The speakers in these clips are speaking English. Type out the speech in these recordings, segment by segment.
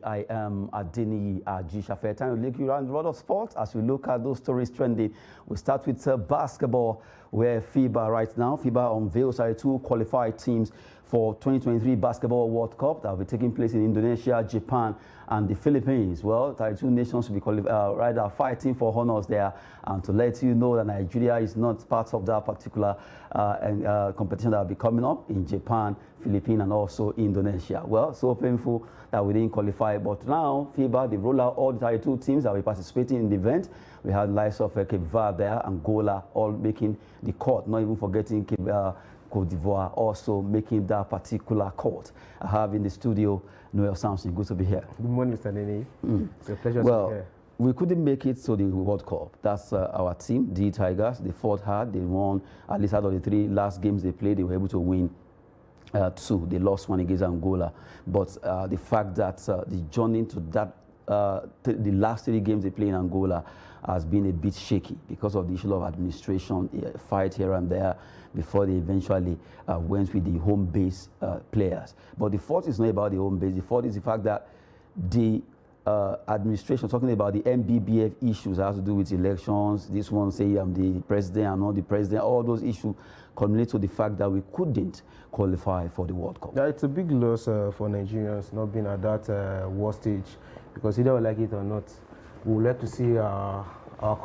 I am Adini Ajisha. Fair time to take you around a lot of sports as we look at those stories trending. We start with basketball, where FIBA right now, FIBA unveils 2 qualified teams for 2023 Basketball World Cup that will be taking place in Indonesia, Japan, and the Philippines. Well, 32 nations will be fighting for honors there. And to let you know that Nigeria is not part of that particular competition that will be coming up in Japan, Philippines, and also Indonesia. Well, so painful that we didn't qualify. But now, FIBA, they roll out all the 32 teams that will be participating in the event. We had likes of Cape Verde there, Angola, all making the cut, not even forgetting Cote d'Ivoire also making that particular court. I have in the studio Noel Samson. Good to be here. Good morning, Mr. Nene. It's a pleasure to be here. We couldn't make it to the World Cup. That's our team, the Tigers. They fought hard. They won at least out of the 3 last games they played. They were able to win 2. They lost 1 against Angola. But the fact that the journey to that the last 3 games they play in Angola has been a bit shaky because of the issue of administration, fight here and there before they eventually went with the home base players. But the fault is not about the home base. The fault is the fact that the administration, talking about the MBBF issues that has to do with elections, this one say I'm the president, I'm not the president, all those issues culminate to the fact that we couldn't qualify for the World Cup. Yeah, it's a big loss for Nigerians not being at that world stage, because either we like it or not, we would like to see our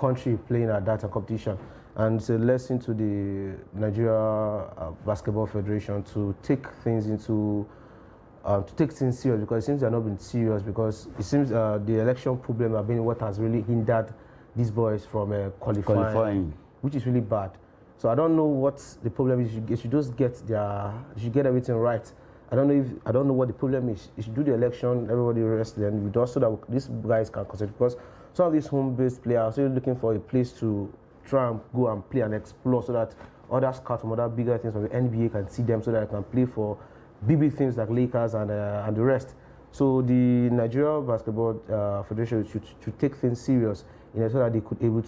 country playing at that competition. And it's a lesson to the Nigeria Basketball Federation to take things into serious, because it seems they're not being serious, because it seems the election problem have been what has really hindered these boys from qualifying, which is really bad. So I don't know what the problem is. You should just get everything right. I don't know what the problem is. You should do the election, everybody rest, then we do so that these guys can concentrate, because some of these home-based players are still looking for a place to try and go and play and explore, so that other scouts from other bigger things from the NBA can see them, so that they can play for big things like Lakers and the rest. So the Nigeria Basketball Federation should take things serious, so that they could able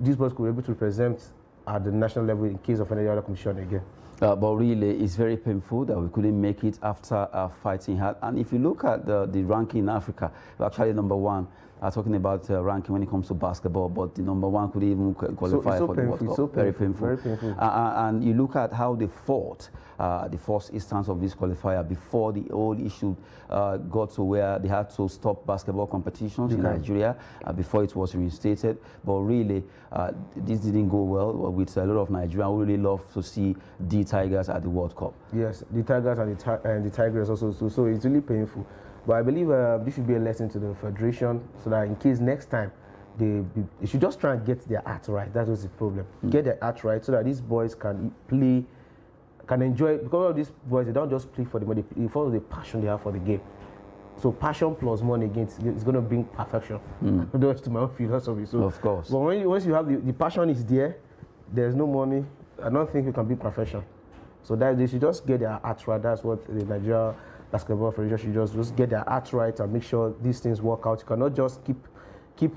these boys could be able to represent at the national level in case of any other competition again. But really, it's very painful that we couldn't make it after fighting hard. And if you look at the ranking in Africa, we're actually number 1. Talking about ranking when it comes to basketball, but the number 1 could even qualify for the World Cup. So very painful. Very painful. And you look at how they fought the first instance of this qualifier before the whole issue got to where they had to stop basketball competitions in Nigeria before it was reinstated. But really, this didn't go well with a lot of Nigerians who really love to see the Tigers at the World Cup. Yes, the Tigers and the Tigers also. So it's really painful. But I believe this should be a lesson to the Federation, so that in case next time they should just try and get their act right. That was the problem. Get their act right, so that these boys can play, can enjoy. Because all of these boys, they don't just play for the money, they follow the passion they have for the game. So passion plus money again is going to bring perfection. That's to my own philosophy. So, of course. But once you have the passion is there, there's no money, I don't think you can be perfection. So that they should just get their act right. That's what the Nigeria Basketball Federation should just get their act right and make sure these things work out. You cannot just keep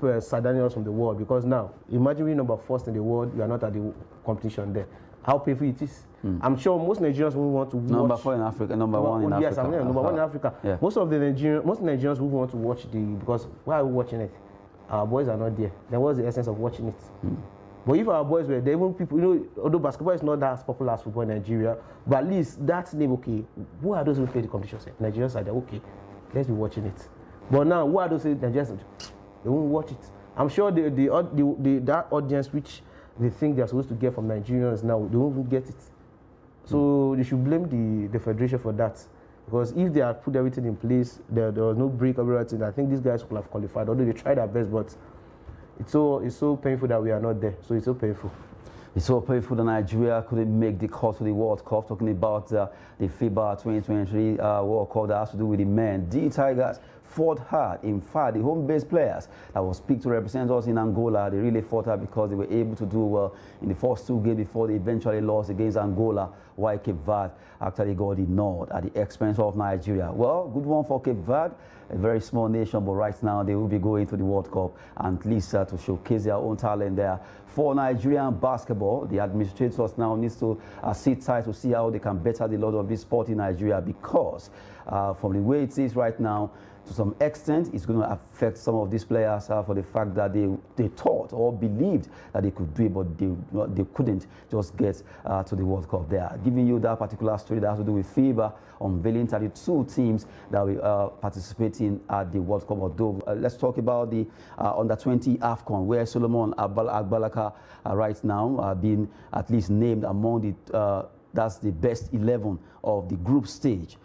sidelining us from the world, because now imagine being number 1st in the world, you are not at the competition there. How painful it is. I'm sure most Nigerians who want to watch number 4 in Africa, number 1 in Africa. Yes, I'm number 1 in Africa. Yeah. Most Nigerians who want to watch because why are we watching it? Our boys are not there. Then what's the essence of watching it? But if our boys were there, even people, although basketball is not as popular as football in Nigeria, but at least that name, okay, who are those who play the competition? Nigerians are there, okay, let's be watching it. But now, who are those Nigerians? They won't watch it. I'm sure that audience which they think they're supposed to get from Nigerians now, they won't even get it. So they should blame the Federation for that. Because if they had put everything in place, there was no break of everything, I think these guys could have qualified, although they tried their best, but it's so painful that we are not there. So it's so painful. It's so painful that Nigeria couldn't make the cut to the World Cup. Talking about the FIBA 2023 World Cup that has to do with the men. The Tigers fought hard. In fact, the home-based players that was picked to represent us in Angola, they really fought hard because they were able to do well in the first 2 games before they eventually lost against Angola, while Cape Verde actually got the nod at the expense of Nigeria. Well, good one for Cape Verde, a very small nation, but right now they will be going to the World Cup and at least to showcase their own talent there. For Nigerian basketball, the administrators now need to sit tight to see how they can better the load of this sport in Nigeria, because from the way it is right now, to some extent, it's going to affect some of these players for the fact that they thought or believed that they could do it, but they couldn't just get to the World Cup. They are giving you that particular story that has to do with FIBA unveiling 32 teams that will participate in at the World Cup. Although, let's talk about the Under-20 AFCON, where Solomon Agbalaka right now being at least named among the that's the best 11 of the group stage.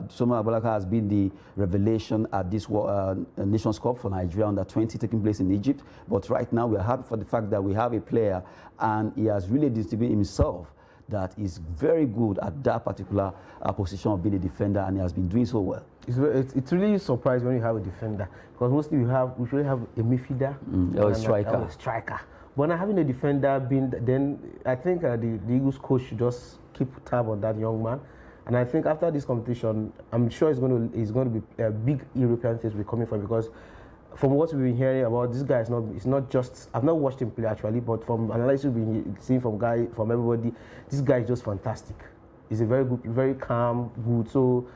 Solomon Agbalaka has been the revelation at this Nations Cup for Nigeria Under-20 taking place in Egypt. But right now we are happy for the fact that we have a player, and he has really distributed himself that is very good at that particular position of being a defender, and he has been doing so well. It's really surprising when you have a defender, because mostly we usually have a midfielder or a striker. Or a striker. But now having a defender, then I think the Eagles coach should just keep tab on that young man. And I think after this competition, I'm sure it's going to be a big European things will be coming from, because from what we've been hearing about this guy, it's not just, I've not watched him play actually, but from analysis we've been seeing from everybody, this guy is just fantastic. He's a very good, very calm, good. So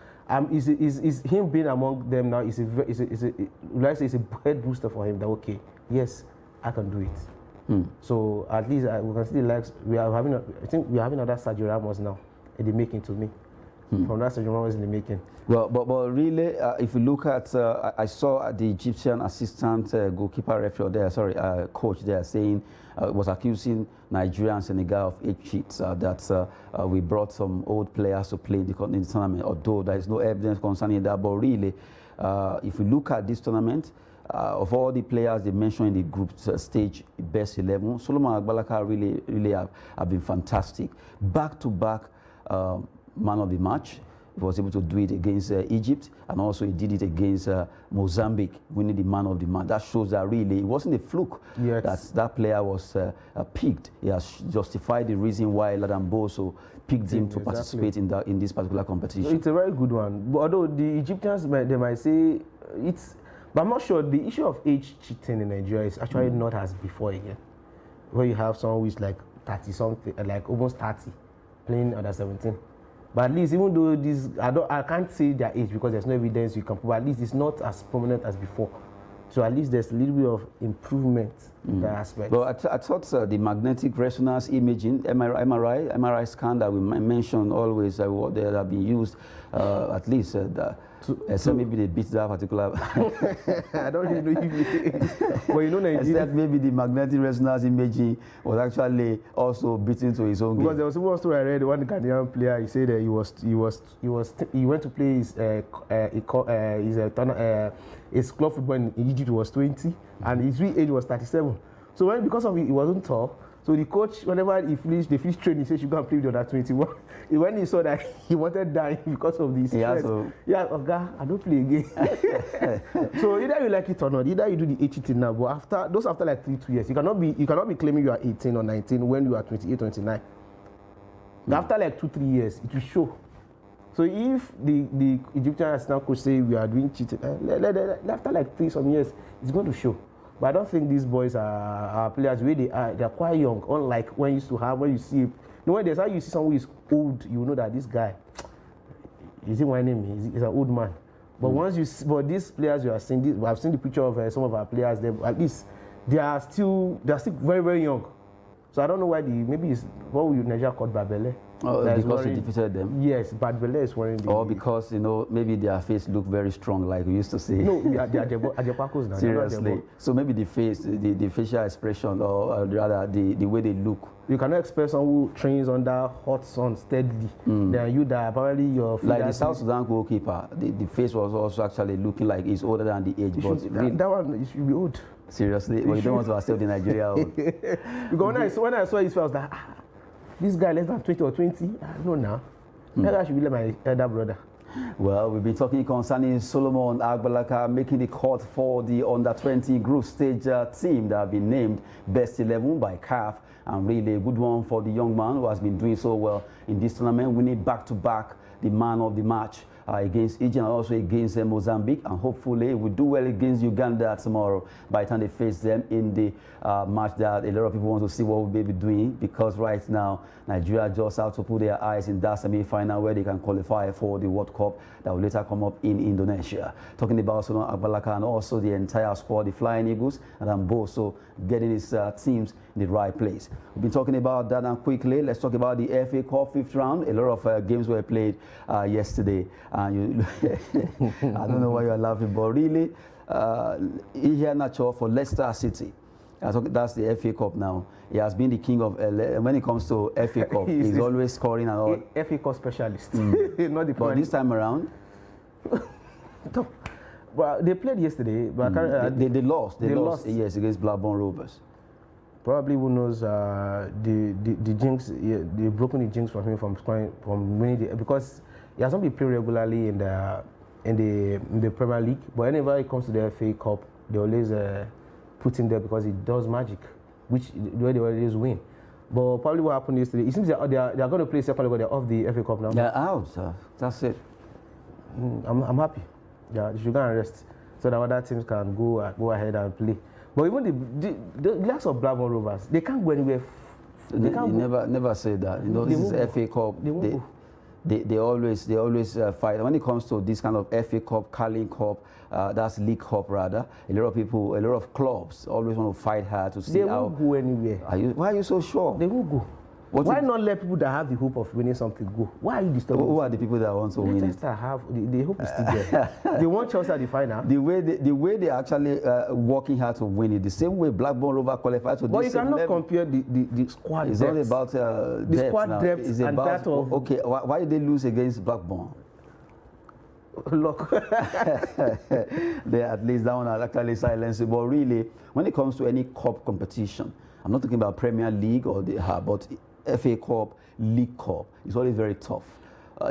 is him being among them now is a head booster for him that okay, yes, I can do it. So at least we can see the likes. I think we are having another Sergio Ramos now in the making to me. From that Sergio Ramos in the making. Well, but really, if you look at, I saw the Egyptian assistant goalkeeper referee there, coach there, saying was accusing Nigeria and Senegal of 8 cheats. That we brought some old players to play in the tournament, although there is no evidence concerning that. But really, if you look at this tournament, of all the players they mentioned in the group stage, best 11, Solomon Agbalaka really have been fantastic. Back-to-back man of the match. He was able to do it against Egypt, and also he did it against Mozambique, winning the man of the match. That shows that really it wasn't a fluke that player was picked. He has justified the reason why Ladan Boso picked him to participate in this particular competition. It's a very good one. But although the Egyptians, they might say it's, but I'm not sure the issue of age cheating in Nigeria is actually not as before again, where you have someone who is like 30 something, like almost 30, playing under 17. But at least, even though this, I can't say their age because there's no evidence you can prove, at least it's not as prominent as before. So at least there's a little bit of improvement in that aspect. Well, I thought the magnetic resonance imaging, MRI scan that we mentioned always, what they have been used, at least, so maybe they beat that particular. I don't really know if well, you know, Nigeria. Maybe the magnetic resonance imaging was actually also beaten to his own game. Because there was one story I read, one Ghanaian player, he said that he went to play his club football in Egypt was 20, and his real age was 37. So because of it, he wasn't tall. So the coach, whenever they finish training, he said, "You go and play with the under 21." When he saw that, he wanted dying because of this stress. I don't play again. So either you like it or not, either you do the 18 now, but after like 2 years, you cannot be claiming you are 18 or 19 when you are 28, 29. After like 2-3 years, it will show. So if the Egyptian assistant coach say we are doing cheating, after like 3 some years, it's going to show. But I don't think these boys are players where they are quite young, unlike when you see, when there's how you see someone who is old, you know that this guy, is he whining me? He's an old man. But but these players you are seeing, I've seen the picture of some of our players there, at least they are still very, very young. So I don't know why maybe it's what we Nigeria called Babele. Because he defeated them? Yes, Babele is wearing the... Or because, maybe their face look very strong, like we used to say. No, they are Ajepakos now. Seriously. So maybe the face, the facial expression, or rather the way they look. You cannot expect someone who trains under hot sun steadily. Then you that apparently your... Like the South Sudan goalkeeper, the face was also actually looking like he's older than the age. That one, it should be old. Seriously? Well, you don't want to accept the Nigeria old. Because when I saw his face, I was like, this guy less than 20 or 20, I don't know now. That guy should be like my elder brother. Well, we've been talking concerning Solomon Agbalaka making the cut for the under-20 group stage team that have been named Best 11 by CAF, and really a good one for the young man who has been doing so well in this tournament, winning back-to-back the man of the match against Egypt and also against Mozambique, and hopefully we do well against Uganda tomorrow by the time they face them in the match that a lot of people want to see what we'll be doing, because right now Nigeria just have to put their eyes in that semi-final where they can qualify for the World Cup that will later come up in Indonesia. Talking about Solomon Agbalaka and also the entire squad, the Flying Eagles, and Amboso getting his teams in the right place. We've been talking about that, and quickly let's talk about the FA Cup 5th round. A lot of games were played yesterday, and I don't know why you're laughing, but really here natural for Leicester City. That's the FA Cup now. He has been the king of when it comes to FA Cup. He's always scoring and all. FA Cup specialist. Not the but this time around, well, they played yesterday, but they lost. They lost. Yes, against Blackburn Rovers. Probably, who knows, the jinx, they've broken the jinx from him from scoring, from winning because he has not been playing regularly in the Premier League. But whenever it comes to the FA Cup, they always put him there because he does magic, which where they always win. But probably what happened yesterday, it seems they are going to play second leg, but they're off the FA Cup now. They're out, sir. That's it. I'm happy. Yeah, they should go and rest so that other teams can go ahead and play. But even the likes of Blackburn Rovers, they can't go anywhere. They never say that. You know, this is FA Cup. They always fight. When it comes to this kind of FA Cup, Carling Cup, that's League Cup rather. A lot of clubs always want to fight hard to see they how. They won't go anywhere. Why are you so sure? They won't go. Why not let people that have the hope of winning something go? Why are you disturbing? Who are the people that want to win it? The hope is still there. They want Chelsea at the final. The way they actually working hard to win it, the same way Blackburn Rovers qualified to. But you cannot compare the squad. It's depth. not about the depth squad now. depth It's and about, that of. Okay, why did they lose against Blackburn? Look, they at least that one are actually silenced. But really, when it comes to any cup competition, I'm not talking about Premier League or but FA Cup, League Cup, it's always very tough.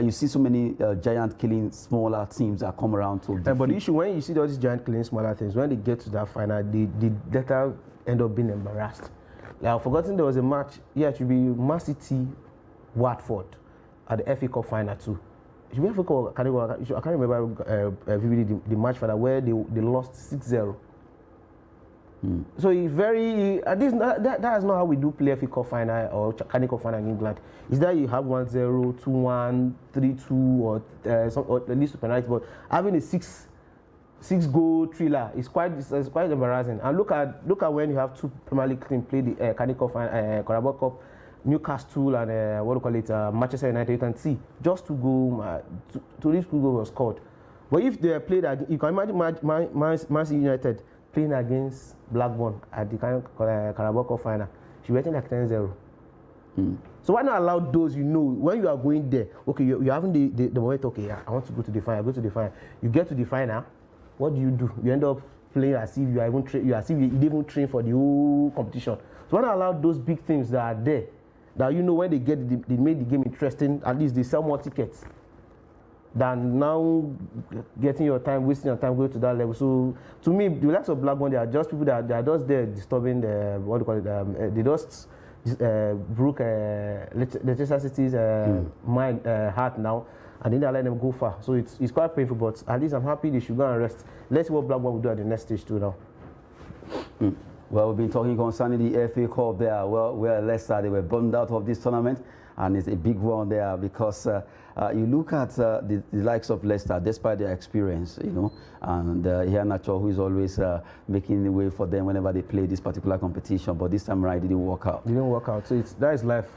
You see so many giant killing smaller teams that come around to defeat. But the issue, when you see all these giant killing smaller teams, when they get to that final, they later end up being embarrassed. Like, I've forgotten there was a match, it should be Man City, Watford at the FA Cup final too. It should be FA Cup, I can't remember vividly the match final where they lost 6-0. So it's very, at least that is not how we do play FA Cup final or Carling Cup final in England. Is that you have 1-0, 2-1, 3-2, or at least penalty. But having a six goal thriller is quite embarrassing. And look at when you have two Premier League teams play the Carling Cup final, Carabao Cup, Newcastle and Manchester United. You can see just to go to this goal was scored. But if they played, you can imagine Manchester United playing against Blackburn at the Carabao Cup final, she waiting like 10-0. So why not allow those, when you are going there, okay, you're having the moment, okay, I want to go to the final, You get to the final, what do? You end up playing as if you didn't even train for the whole competition. So why not allow those big teams that are there, that when they made the game interesting, at least they sell more tickets than now wasting your time going to that level. So to me, the likes of Blackburn, they are just people that are just there disturbing they just broke Leicester City's heart now, and then they let them go far. So it's quite painful, but at least I'm happy they should go and rest. Let's see what Blackburn will do at the next stage too now. Well, we've been talking concerning the FA Cup there. Well, where Leicester, they were bummed out of this tournament, and it's a big one there because you look at the likes of Leicester, despite their experience, and here Nacho, who is always making the way for them whenever they play this particular competition, but this time around it didn't work out. So that is life.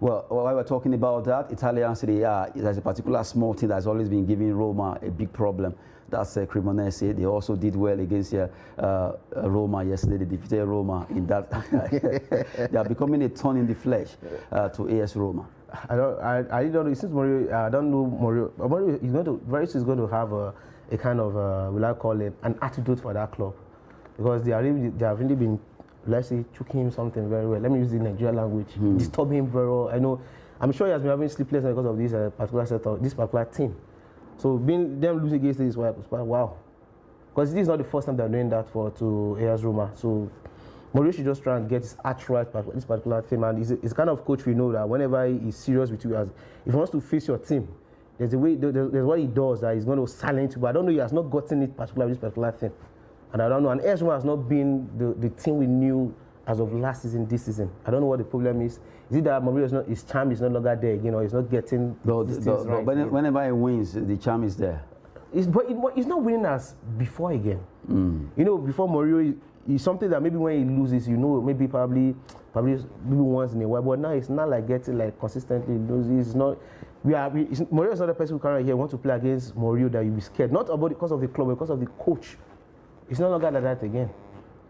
Well, while we're talking about that, Italian Serie A, there's a particular small team that's always been giving Roma a big problem. That's Cremonese. They also did well against Roma yesterday. They defeated Roma in that. They are becoming a thorn in the flesh to AS Roma. I don't know. Since Mourinho, I don't know Mourinho. Mourinho is going to have a kind of will I call it an attitude for that club, because they have really been, let's say, choking him something very well. Let me use the Nigerian language. Disturbing him very well. I'm sure he has been having sleepless because of this particular setup, this particular team. So them losing against this was wow. Because this is not the first time they're doing that to AS Roma. So Mourinho should just try and get his arch right for this particular thing. And he's kind of coach we know that whenever he's serious with you, if he wants to face your team, there's what he does that he's going to silence you. But I don't know, he has not gotten it particularly this particular thing. And I don't know. And AS Roma has not been the team we knew as of last season, this season. I don't know what the problem is. Is it that his charm is no longer there again, or he's not getting these things right? Whenever he wins, the charm is there. But he's not winning as before again. You know, before Mourinho is something that maybe when he loses, you know, maybe probably once in a while. But now it's not like getting like consistently loses. It's not. Mourinho is not the person who can here want to play against Mourinho that you'll be scared. Not about because of the club, but because of the coach. It's no longer like that again.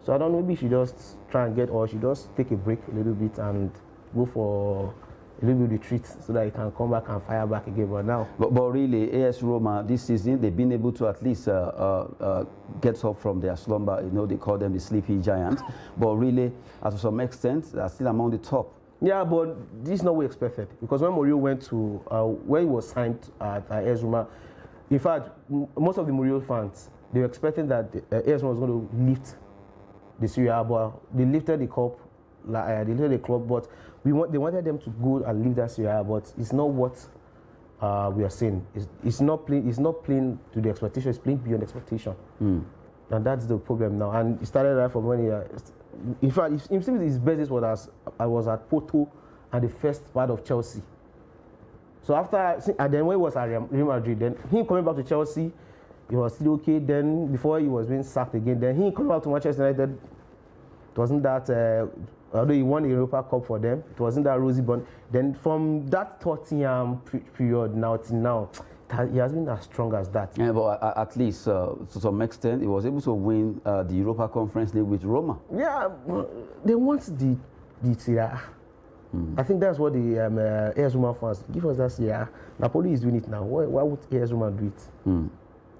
So I don't know. Maybe she just try and she just take a break a little bit and go for a little bit of retreat so that he can come back and fire back again. But now, but really, AS Roma this season they've been able to at least get up from their slumber. You know, they call them the sleepy giants. But really, to some extent, they're still among the top. Yeah, but this is not what we expected, because when Mourinho went to when he was signed at AS Roma, in fact, most of the Mourinho fans, they were expecting that AS Roma was going to lift the Serie A, but they lifted the cup, they lifted the club, but they wanted them to go and lift that Serie A, but it's not what we are saying. It's not playing to the expectation. It's playing beyond expectation, and that's the problem now. And it started right from when he. In fact, it seems his best is what I was at Porto and the first part of Chelsea. So and then when he was at Real Madrid, then him coming back to Chelsea, he was still okay. Then before he was being sacked again, then he coming back to Manchester United. It wasn't that, although he won the Europa Cup for them, it wasn't that rosy. But then from that Tottenham period now till now, he has been as strong as that. Yeah, but at least to some extent, he was able to win the Europa Conference League with Roma. Yeah, they want the Serie A. I think that's what the AS Roma fans give us that Serie A. Napoli is doing it now. Why would AS Roma do it?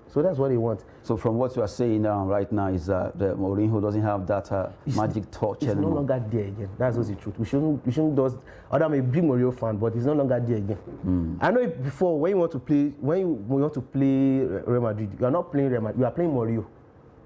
So that's what they want. So from what you are saying right now is that Mourinho doesn't have that magic touch anymore. It's no longer there again. That's what's the truth. We shouldn't do. Other may be Mourinho fan, but he's no longer there again. I know before when you want to play Real Madrid, you are not playing Real Madrid. You are playing Mourinho.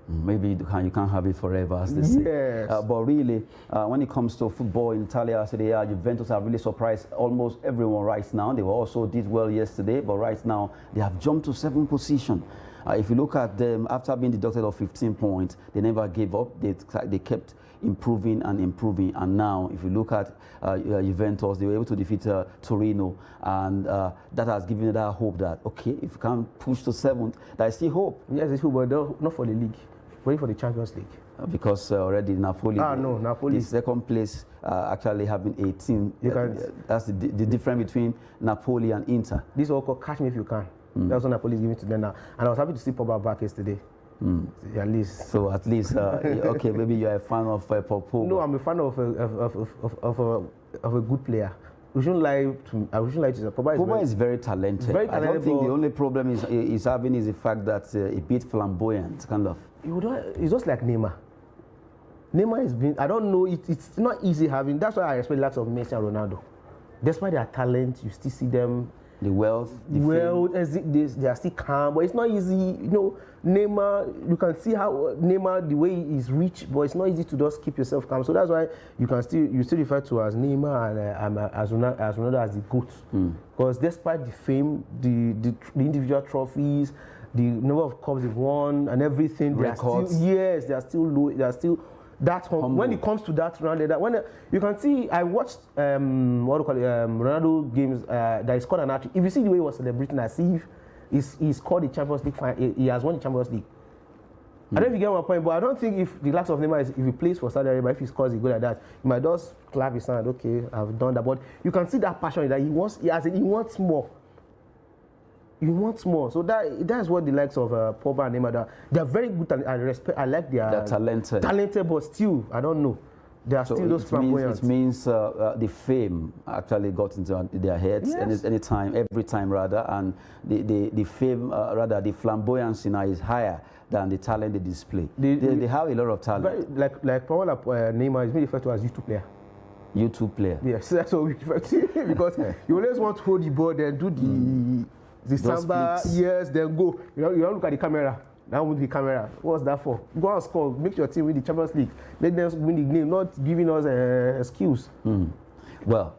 Maybe you can't have it forever, as they say. Yes. But really, when it comes to football in Italia, Serie A, Juventus have really surprised almost everyone right now. They also did well yesterday, but right now they have jumped to 7th position. If you look at them, after being deducted of 15 points, they never gave up. They kept improving and improving. And now, if you look at Juventus, they were able to defeat Torino. And that has given you that hope that, okay, if you can't push to 7th, there is still hope. Yes, it's hope, but not for the league. Waiting for the Champions League. Because already Napoli, Napoli. The second place, actually having 18. That's the difference between Napoli and Inter. This is all called catch me if you can. That's what Napoli is giving to them now. And I was happy to see Pogba back yesterday. At least. So at least, okay, maybe you're a fan of Pogba. No, I'm a fan of a good player. We shouldn't lie to. I shouldn't lie to you. Pogba is very talented. Very talented. I don't think the only problem is having is the fact that a bit flamboyant, kind of. It's just like Neymar. Neymar has been. I don't know. It's not easy having. That's why I respect lots of Messi and Ronaldo. Despite their talent, you still see them. The wealth, they are still calm, but it's not easy. You know, Neymar, you can see how Neymar, the way he is rich, but it's not easy to just keep yourself calm. So that's why you still refer to as Neymar and as Ronaldo as the GOAT. Because despite the fame, the individual trophies, the number of cups they've won and everything, they are still low. They are still that humble. When it comes to that round, when you can see, I watched Ronaldo games that he scored an hat-trick. If you see the way he was celebrating, as if he scored the Champions League final, he has won the Champions League. I don't know if you get my point, but I don't think if the last of Neymar is if he plays for Saudi Arabia, if he scores a goal like that, he might just clap his hand. Okay, I've done that. But you can see that passion that he wants more. He wants more. So that's what the likes of Pogba and Neymar. They're very good and I respect. I like their talented. Talented, but still, I don't know. They are still those flamboyant. It means the fame actually got into their heads. Yes. Every time, and the fame, the flamboyance now is higher than the talent they display. They have a lot of talent. Like Neymar is being referred to as YouTube player. YouTube player. Yes, that's what we refer to because you always want to hold the ball and do the samba, yes, then go. You don't look at the camera. Now with the camera, what's that for? Go and score. Make your team win the Champions League. Let them win the game, not giving us excuse. Well,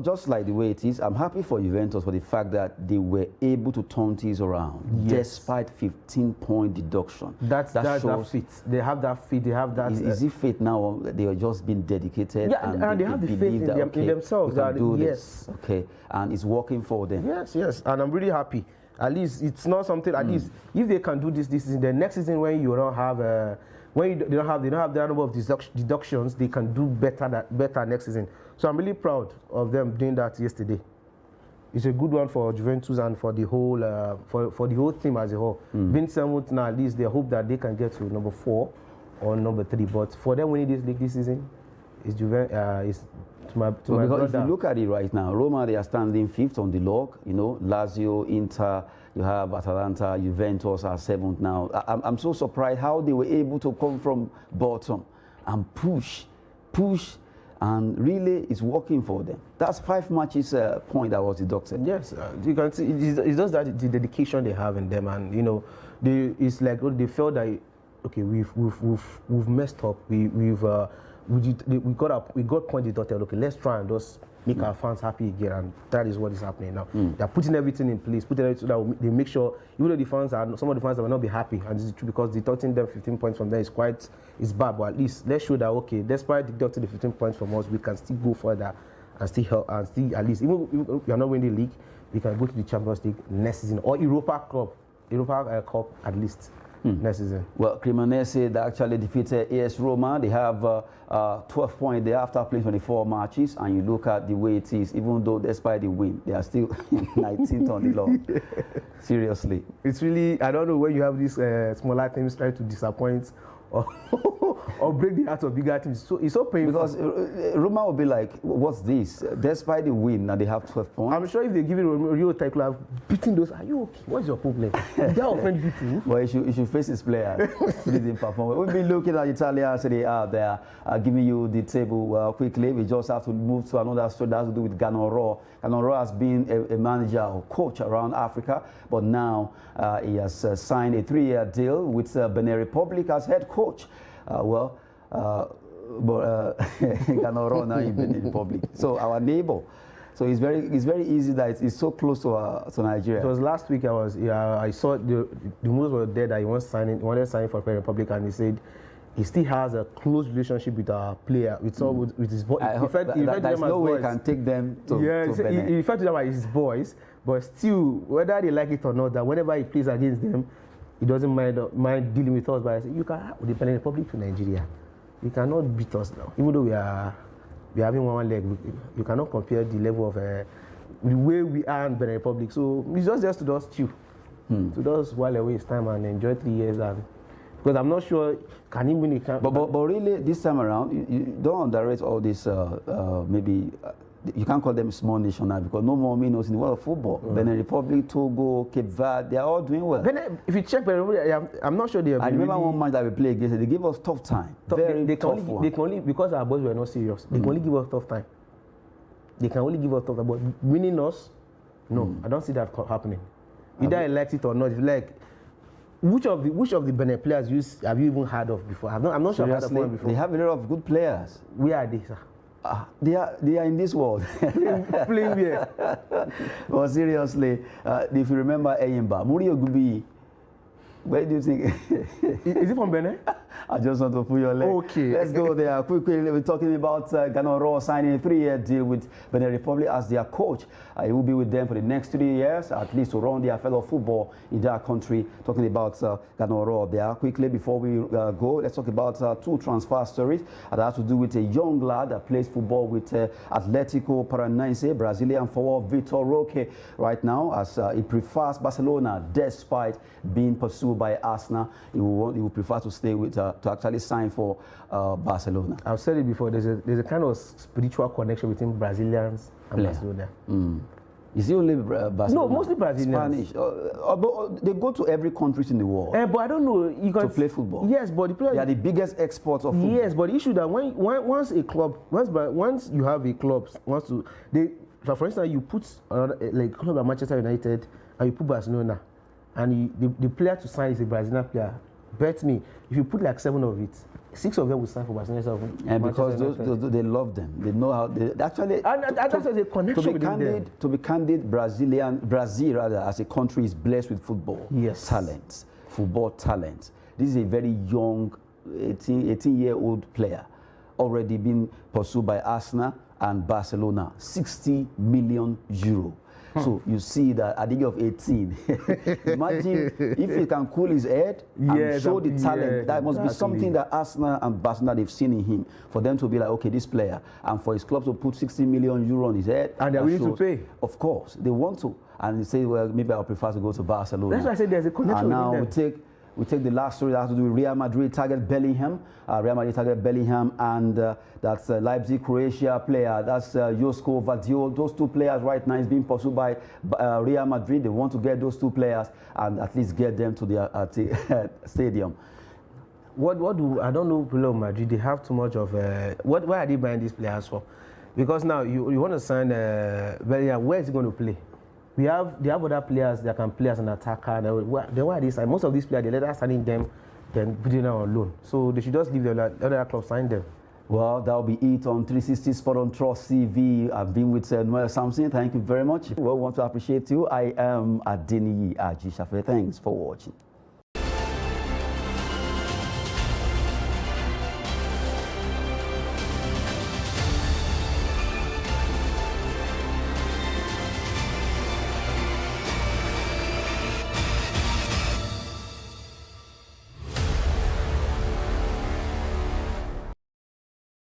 just like the way it is, I'm happy for Juventus for the fact that they were able to turn things around despite 15-point deduction. That's shows that fit. They have that fit. They have that. Is it fit now? They are just being dedicated. Yeah, and they have the faith in themselves. That do this. Okay, and it's working for them. Yes, and I'm really happy. At least it's not something. At least if they can do this season, the next season when you don't have they don't have the number of deductions, they can do better next season. So I'm really proud of them doing that yesterday. It's a good one for Juventus and for the whole for the whole team as a whole. Being seventh now, at least they hope that they can get to number 4 or number 3. But for them winning this league this season, is Juventus. Because if you look at it right now, Roma, they are standing 5th on the log. You know, Lazio, Inter, you have Atalanta, Juventus are 7th now. I'm so surprised how they were able to come from bottom and push, and really it's working for them. That's 5 matches point that was deducted. Yes, you can see it's just that the dedication they have in them, and you know, it's like they felt that okay, we've messed up. We got point deducted. Okay, let's try and just make our fans happy again, and that is what is happening now. They're putting everything in place, putting everything so that they make sure, even though the fans are some of the fans will not be happy, and this is true because deducting them 15 points from there is bad. But at least let's show that okay, despite deducting the 15 points from us, we can still go further and still help and still at least even if we are not winning the league, we can go to the Champions League next season or Europa Cup at least. Next season. Well, Cremonese, they actually defeated AS Roma. They have 12 points there after playing 24 matches. And you look at the way it is, even though despite the win, they are still 19th on the log. Seriously. It's really, I don't know when you have these smaller teams trying to disappoint or break the heart of bigger teams. So it's so painful. Because Roma will be like, what's this? Despite the win, now they have 12 points. I'm sure if they give it Rio type club, beating those, are you okay? What's your problem? Did that offend people? Well, you should face his players. He didn't perform. We've been looking at Italian Serie A there, giving you the table quickly. We just have to move to another story that has to do with Ganoro. Ganoro has been a manager or coach around Africa, but now he has signed a 3-year deal with Benin Republic as head coach. Ganoro now in Benin Republic. So our neighbor. So it's very easy that it's so close to Nigeria. It was last week I saw the news was there that he wanted to sign for Benin Republic, and he said he still has a close relationship with our player, with his boys. There's no way he can take them to Benin. He referred to them as his boys, but still, whether they like it or not, that whenever he plays against them, he doesn't mind dealing with us. But I say, you can with the Benin Republic to Nigeria, you cannot beat us now. Even though we are having one leg, you cannot compare the level of the way we are in Benin Republic. So it's just to just chill, to just while away his time and enjoy 3 years. And because I'm not sure can he win it. But really, this time around, you don't underrate all this. Maybe you can't call them small nation now because no more minnows in the world of football. Benin Republic, Togo, Cape Verde, they are all doing well. If you check Benin Republic, I'm not sure they have. I remember one match that we played against. They gave us tough time. They can only because our boys were not serious. They can only give us tough time. They can only give us tough time. But winning us, no, I don't see that happening. Either I liked it or not. If you like. Which of the Benin players have you even heard of before? I'm not sure I've heard of one before. They have a lot of good players. Where are they, sir? They are in this world. Playing here. Well, seriously, if you remember Eyimba, Murio Gubi, where do you think? Is it from Benin? I just want to pull your leg. Okay. Let's go there. Quickly, we're talking about Ganoro signing a 3-year deal with Benin Republic as their coach. He will be with them for the next 3 years, at least to run their fellow football in their country. Talking about Ganoro there. Quickly, before we go, let's talk about 2 transfer stories that have to do with a young lad that plays football with Atletico Paranaense, Brazilian forward Vitor Roque. Right now, as he prefers Barcelona, despite being pursued by Arsenal, he will prefer to stay with to actually sign for Barcelona. I've said it before. There's a kind of spiritual connection between Brazilians and Barcelona. Is it only Barcelona? No, mostly Brazilians. Spanish. They go to every country in the world. But I don't know. You can to play football. Yes, but the players. They are the biggest exports of football. Yes, but the issue that once you have a club So for instance, you put like club like Manchester United and you put Barcelona, and the player to sign is a Brazilian player. Bet me, if you put like 7 of it, 6 of them will sign for Barcelona. And because those, they love them, they know how they actually. And that's a connection with them. To be candid, Brazil rather as a country is blessed with football talent, football talent. This is a very young, 18-year-old player, already been pursued by Arsenal and Barcelona, 60 million euro. So you see that at the age of 18, imagine if he can cool his head and show the talent. That must be something that Arsenal and Barcelona, they've seen in him, for them to be like, okay, this player, and for his club to put 60 million euro on his head. And they're willing to pay. Of course, they want to. And they say, well, maybe I'll prefer to go to Barcelona. That's why I said there's a connection. And now we take the last story that has to do with Real Madrid target Bellingham. Real Madrid target Bellingham, and that's Leipzig Croatia player. That's Josko Vardiol. Those 2 players right now is being pursued by Real Madrid. They want to get those 2 players and at least get them to the stadium. I don't know, below Madrid, they have too much of why are they buying these players for? Because now you want to sign Bellingham. Where is he going to play? They have other players that can play as an attacker. Then why they sign? Most of these players, they let us signing them, then putting them on loan. So they should just leave the other club sign them. Well, that'll be it on 360 Sport on Trust TV. I've been with Noel Samson. Thank you very much. We want to appreciate you. I am Adeniyi Ajishafe. Thanks for watching.